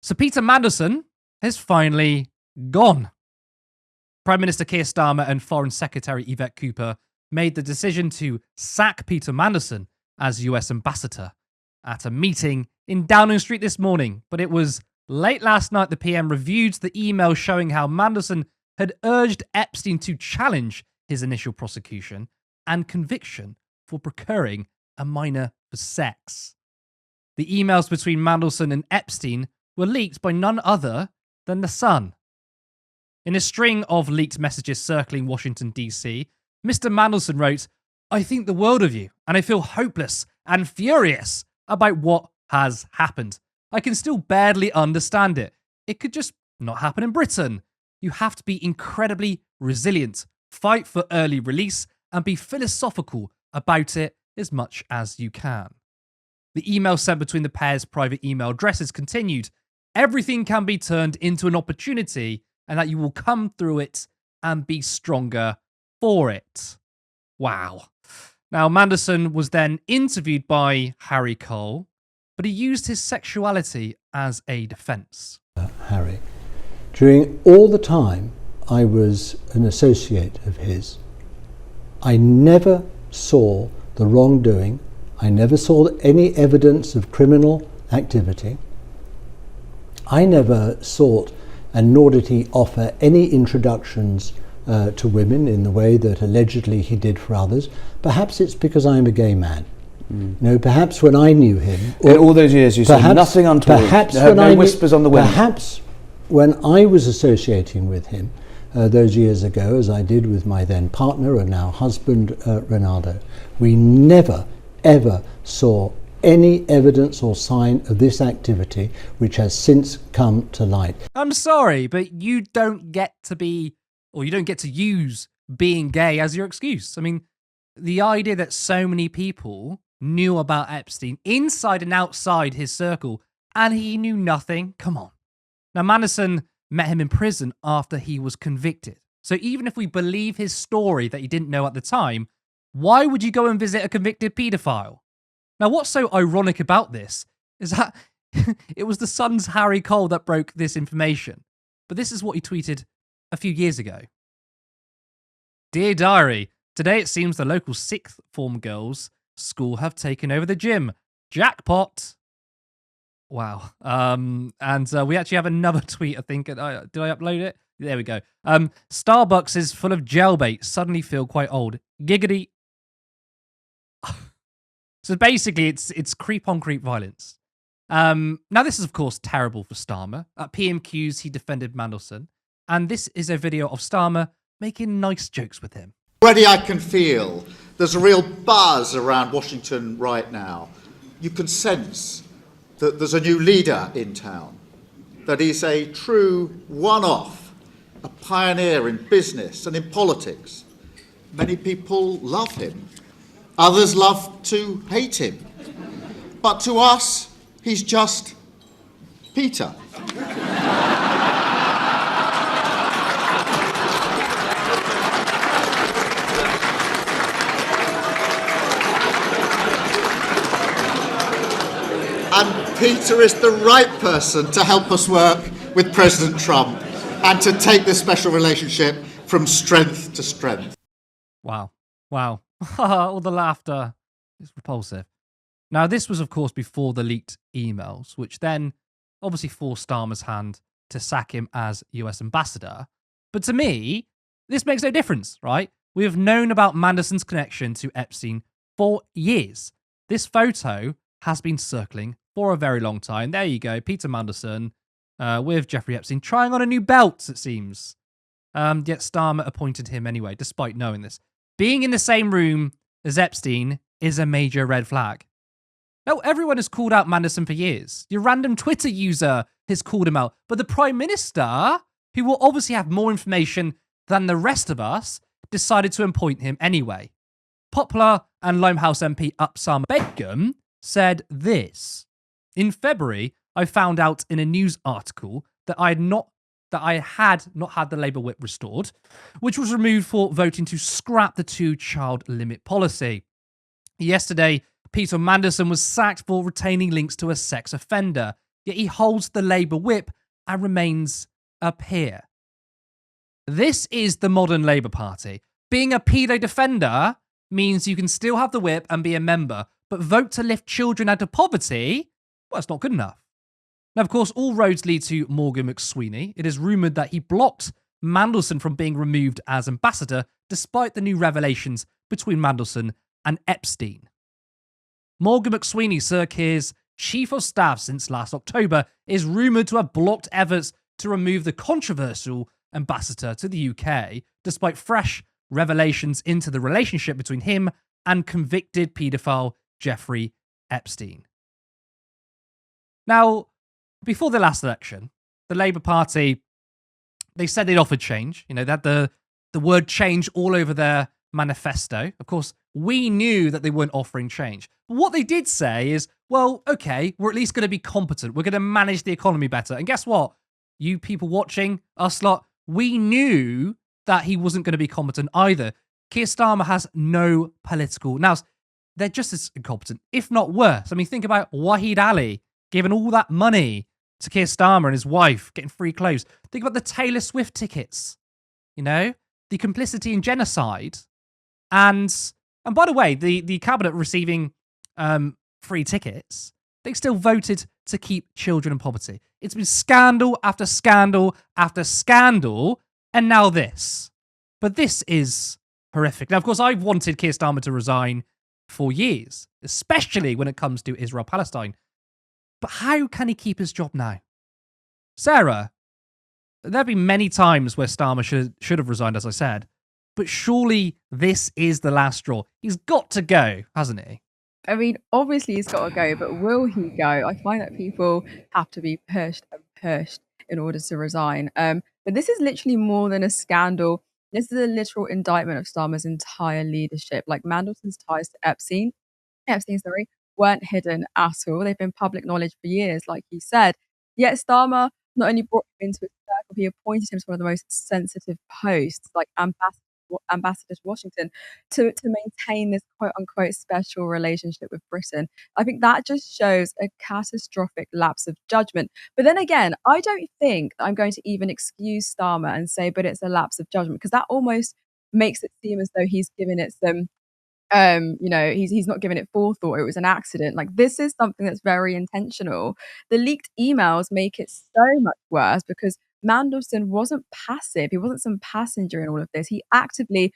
So Peter Mandelson has finally gone. Prime Minister Keir Starmer and Foreign Secretary Yvette Cooper made the decision to sack Peter Mandelson as US ambassador at a meeting in Downing Street this morning. But it was late last night the PM reviewed the email showing how Mandelson had urged Epstein to challenge his initial prosecution and conviction for procuring a minor for sex. The emails between Mandelson and Epstein were leaked by none other than The Sun. In a string of leaked messages circling Washington, D.C., Mr. Mandelson wrote, "I think the world of you, and I feel hopeless and furious about what has happened. I can still barely understand it. It could just not happen in Britain. You have to be incredibly resilient, fight for early release, and be philosophical about it as much as you can." The email sent between the pair's private email addresses continued, "Everything can be turned into an opportunity and that you will come through it and be stronger for it." Wow. Now, Mandelson was then interviewed by Harry Cole, but he used his sexuality as a defence. Harry, during all the time I was an associate of his, I never saw the wrongdoing. I never saw any evidence of criminal activity. I never sought, and nor did he offer any introductions to women in the way that allegedly he did for others. Perhaps it's because I am a gay man. No, perhaps when I knew him... In all those years you saw nothing untoward, perhaps no whispers on the wind. Perhaps when I was associating with him those years ago, as I did with my then partner and now husband, Ronaldo, we never, ever saw any evidence or sign of this activity, which has since come to light. I'm sorry, but you don't get to be, or you don't get to use being gay as your excuse. I mean, the idea that so many people knew about Epstein inside and outside his circle, and he knew nothing. Come on. Now, Mandelson met him in prison after he was convicted. So even if we believe his story that he didn't know at the time, why would you go and visit a convicted paedophile? Now, what's so ironic about this is that it was The Sun's Harry Cole that broke this information. But this is what he tweeted a few years ago. "Dear Diary, today it seems the local sixth form girls' school have taken over the gym. Jackpot." Wow. And we actually have another tweet, I think. Did I upload it? There we go. "Starbucks is full of jailbait. Suddenly feel quite old. Giggity." So basically, it's creep on creep violence. Now, this is, of course, terrible for Starmer. At PMQs, he defended Mandelson. And this is a video of Starmer making nice jokes with him. Already I can feel there's a real buzz around Washington right now. You can sense that there's a new leader in town, that he's a true one-off, a pioneer in business and in politics. Many people love him. Others love to hate him. But to us, he's just Peter. And Peter is the right person to help us work with President Trump and to take this special relationship from strength to strength. Wow. Wow. All the laughter is repulsive. Now, this was, of course, before the leaked emails, which then obviously forced Starmer's hand to sack him as US ambassador. But to me, this makes no difference, right? We have known about Mandelson's connection to Epstein for years. This photo has been circling for a very long time. There you go, Peter Mandelson with Jeffrey Epstein trying on a new belt, it seems. Yet Starmer appointed him anyway, despite knowing this. Being in the same room as Epstein is a major red flag. Now, everyone has called out Mandelson for years. Your random Twitter user has called him out. But the Prime Minister, who will obviously have more information than the rest of us, decided to appoint him anyway. Poplar and Limehouse MP Upsama Begum said this: "In February, I found out in a news article that I had not had the Labour whip restored, which was removed for voting to scrap the 2-child limit policy. Yesterday, Peter Mandelson was sacked for retaining links to a sex offender. yet he holds the Labour whip and remains a peer. This is the modern Labour Party. Being a pedo defender means you can still have the whip and be a member, but vote to lift children out of poverty? Well, it's not good enough. Now, of course, all roads lead to Morgan McSweeney. It is rumoured that he blocked Mandelson from being removed as ambassador, despite the new revelations between Mandelson and Epstein. Morgan McSweeney, Sir Keir's chief of staff since last October, is rumoured to have blocked efforts to remove the controversial ambassador to the UK, despite fresh revelations into the relationship between him and convicted paedophile Jeffrey Epstein. Now, before the last election, the Labour Party, they said they'd offered change. They had the word change all over their manifesto. Of course, we knew that they weren't offering change. But what they did say is, well, okay, we're at least going to be competent. We're going to manage the economy better. And guess what? You people watching, us lot, we knew that he wasn't going to be competent either. Keir Starmer has no political... Now, they're just as incompetent, if not worse. I mean, think about Wahid Ali giving all that money to Keir Starmer and his wife, getting free clothes. Think about the Taylor Swift tickets, the complicity in genocide. And by the way, the cabinet receiving free tickets, they still voted to keep children in poverty. It's been scandal after scandal after scandal, and now this. But this is horrific. Now, of course, I've wanted Keir Starmer to resign for years, especially when it comes to Israel-Palestine. But how can he keep his job now? Sarah, there have been many times where Starmer should have resigned, as I said, but surely this is the last straw. He's got to go, hasn't he? I mean, obviously he's got to go, but will he go? I find that people have to be pushed and pushed in order to resign. But this is literally more than a scandal. This is a literal indictment of Starmer's entire leadership. Like Mandelson's ties to Epstein, weren't hidden at all. They've been public knowledge for years, like he said. Yet Starmer not only brought him into his circle, he appointed him to one of the most sensitive posts, like ambassador to Washington, to maintain this quote-unquote special relationship with Britain. I think that just shows a catastrophic lapse of judgment. But then again, I don't think that I'm going to even excuse Starmer and say, but it's a lapse of judgment, because that almost makes it seem as though he's given it some he's not giving it forethought. It was an accident. Like, this is something that's very intentional. The leaked emails make it so much worse because Mandelson wasn't passive. He wasn't some passenger in all of this. He actively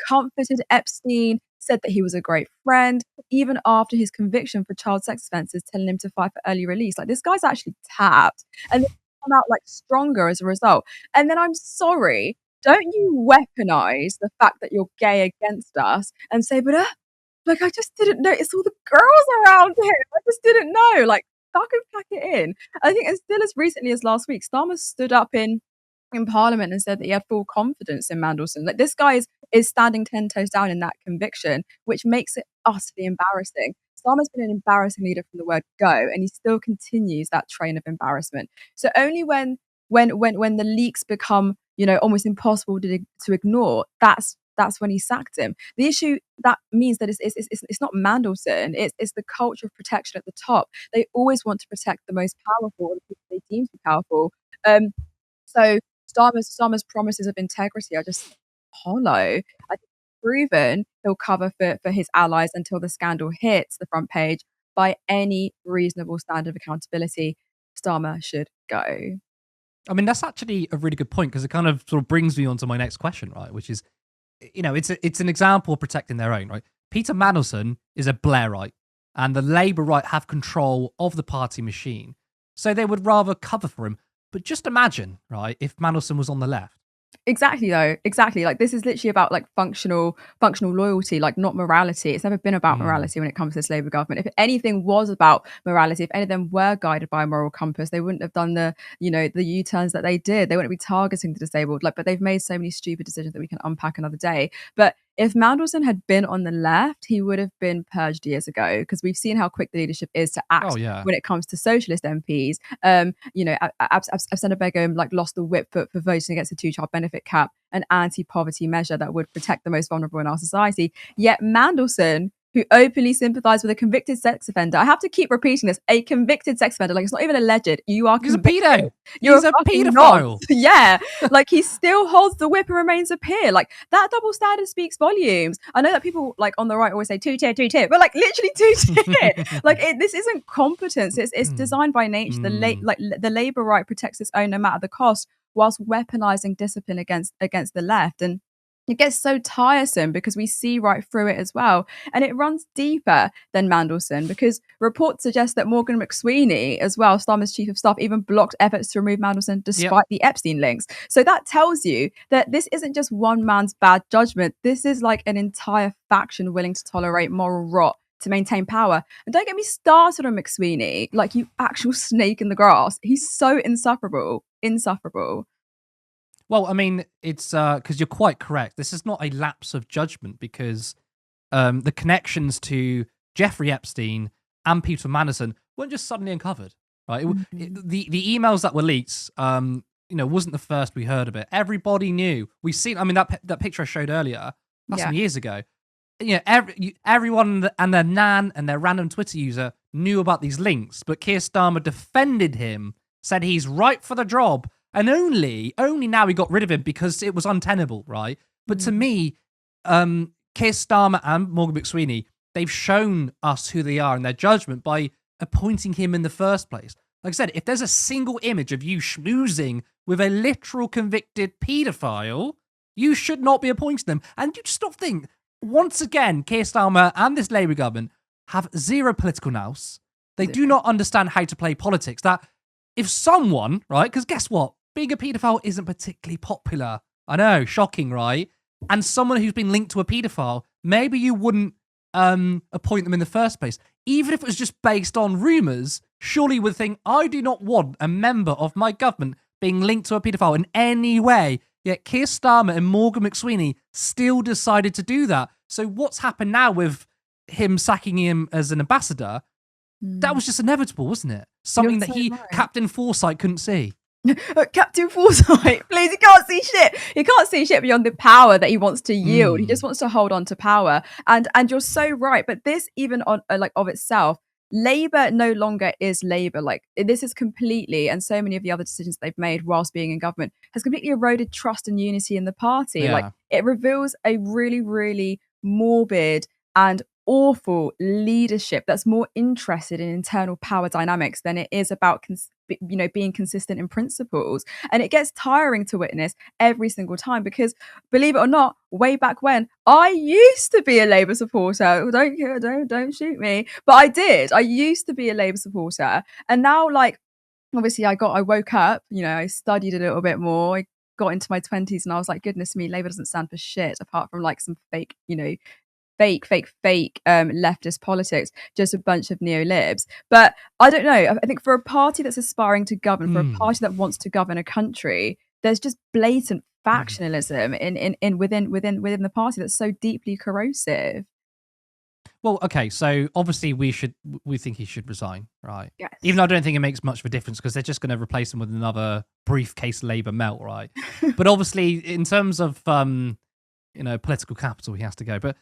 comforted Epstein, said that he was a great friend, even after his conviction for child sex offences, telling him to fight for early release. Like, this guy's actually tapped, and they come out like stronger as a result. And then, I'm sorry, don't you weaponize the fact that you're gay against us and say, but I just didn't know. It's all the girls around him. I just didn't know. Like, fucking pack it in. I think still as recently as last week, Starmer stood up in Parliament and said that he had full confidence in Mandelson. Like, this guy is standing 10 toes down in that conviction, which makes it utterly embarrassing. Starmer's been an embarrassing leader from the word go, and he still continues that train of embarrassment. So only when the leaks become, almost impossible to ignore, that's when he sacked him. The issue that means that it's not Mandelson, it's the culture of protection at the top. They always want to protect the most powerful, the people they deem to be powerful. So Starmer's promises of integrity are just hollow. I think proven he'll cover for his allies until the scandal hits the front page. By any reasonable standard of accountability, Starmer should go. I mean, that's actually a really good point, because it kind of sort of brings me on to my next question, right? Which is, it's an example of protecting their own, right? Peter Mandelson is a Blairite, and the Labour right have control of the party machine. So they would rather cover for him. But just imagine, right, if Mandelson was on the left. Exactly, though. Exactly. Like, this is literally about like functional loyalty, like not morality. It's never been about morality when it comes to this Labour government. If anything was about morality, if any of them were guided by a moral compass, they wouldn't have done the U-turns that they did. They wouldn't be targeting the disabled. But they've made so many stupid decisions that we can unpack another day. But if Mandelson had been on the left, he would have been purged years ago, because we've seen how quick the leadership is to act when it comes to socialist MPs. Absenda Begum lost the whip for voting against the 2-child benefit cap, an anti-poverty measure that would protect the most vulnerable in our society. Yet Mandelson who openly sympathise with a convicted sex offender. I have to keep repeating this: a convicted sex offender. Like, it's not even alleged. You are He's convicted. a pedo. You're He's a fucking paedophile. not. Yeah, like he still holds the whip and remains a peer. Like, that double standard speaks volumes. I know that people like on the right always say two-tier, but like literally two-tier. Like, this isn't competence. It's designed by nature. The labor right protects its own no matter the cost, whilst weaponizing discipline against the left. And it gets so tiresome because we see right through it as well. And it runs deeper than Mandelson, because reports suggest that Morgan McSweeney, as well, Starmer's chief of staff, even blocked efforts to remove Mandelson despite the Epstein links. So that tells you that this isn't just one man's bad judgment. This is like an entire faction willing to tolerate moral rot to maintain power. And don't get me started on McSweeney, like, you actual snake in the grass. He's so insufferable. Well, I mean, it's because you're quite correct. This is not a lapse of judgment, because the connections to Jeffrey Epstein and Peter Mandelson weren't just suddenly uncovered, right? The emails that were leaked, wasn't the first we heard of it. Everybody knew. We've seen. I mean, that picture I showed earlier, that's some years ago. Everyone and their nan and their random Twitter user knew about these links, but Keir Starmer defended him, said he's right for the job. And only now we got rid of him because it was untenable, right? But to me, Keir Starmer and Morgan McSweeney, they've shown us who they are in their judgment by appointing him in the first place. Like I said, if there's a single image of you schmoozing with a literal convicted paedophile, you should not be appointing them. And you just don't think, once again, Keir Starmer and this Labour government have zero political nous. They do not understand how to play politics. That if someone, right, because guess what? Being a paedophile isn't particularly popular. I know, shocking, right? And someone who's been linked to a paedophile, maybe you wouldn't appoint them in the first place. Even if it was just based on rumours, surely you would think, I do not want a member of my government being linked to a paedophile in any way. Yet Keir Starmer and Morgan McSweeney still decided to do that. So what's happened now with him sacking him as an ambassador? That was just inevitable, wasn't it? Something that Captain Foresight couldn't see. Captain Foresight, please, he can't see shit. He can't see shit beyond the power that he wants to yield. He just wants to hold on to power. And you're so right. But this, even on of itself, Labour no longer is Labour. Like, this is completely, and so many of the other decisions they've made whilst being in government has completely eroded trust and unity in the party. Yeah. Like, it reveals a really, really morbid and awful leadership that's more interested in internal power dynamics than it is about being consistent in principles. And it gets tiring to witness every single time, because, believe it or not, way back when, I used to be a Labour supporter. Don't shoot me, but I used to be a Labour supporter. And now, like, obviously I woke up, I studied a little bit more, I got into my 20s, and I was like, goodness me, Labour doesn't stand for shit apart from like some fake leftist politics, just a bunch of neo-libs. But I don't know, I think for a party that's aspiring to govern, for a party that wants to govern a country, there's just blatant factionalism in within the party that's so deeply corrosive. Well, okay, so obviously we think he should resign, right? Yes. Even though I don't think it makes much of a difference, because they're just going to replace him with another briefcase Labour melt, right? But obviously, in terms of political capital, he has to go. But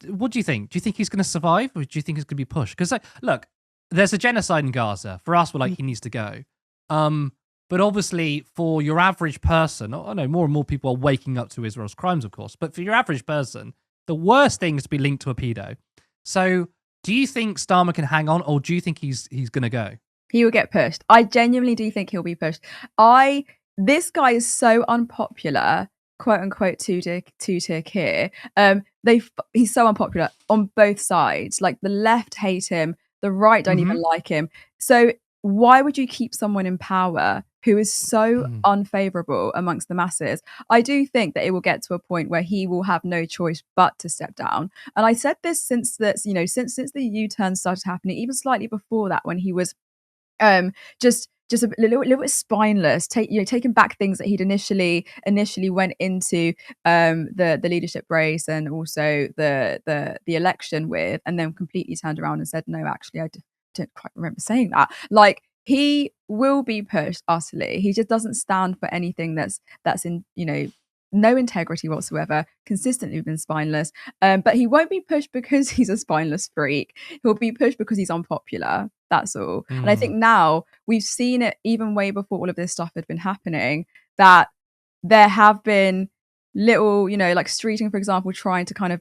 what do you think? Do you think he's going to survive, or do you think he's going to be pushed? Because look, there's a genocide in Gaza. For us, we're like, he needs to go. But obviously, for your average person, I know more and more people are waking up to Israel's crimes, of course. But for your average person, the worst thing is to be linked to a pedo. So, do you think Starmer can hang on, or do you think he's going to go? He will get pushed. I genuinely do think he'll be pushed. This guy is so unpopular, quote unquote, two-tier Keir. He's so unpopular on both sides. Like, the left hate him, the right don't even like him. So why would you keep someone in power who is so unfavourable amongst the masses? I do think that it will get to a point where he will have no choice but to step down. And I said this since the U-turn started happening, even slightly before that, when he was just a little bit spineless, taking back things that he'd initially went into the leadership race and also the election with, and then completely turned around and said, no, actually, I don't quite remember saying that. Like, he will be pushed utterly. He just doesn't stand for anything that's in no integrity whatsoever, consistently been spineless. But he won't be pushed because he's a spineless freak. He'll be pushed because he's unpopular. That's all. And I think now we've seen it even way before all of this stuff had been happening, that there have been little, like Streeting, for example, trying to kind of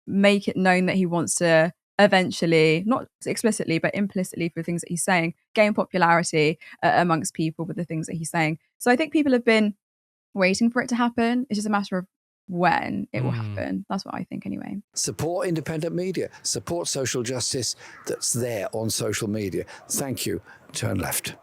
make it known that he wants to eventually, not explicitly, but implicitly for things that he's saying, gain popularity amongst people with the things that he's saying. So I think people have been waiting for it to happen. It's just a matter of when it will happen. That's what I think anyway. Support independent media. Support social justice that's there on social media. Thank you. Turn left.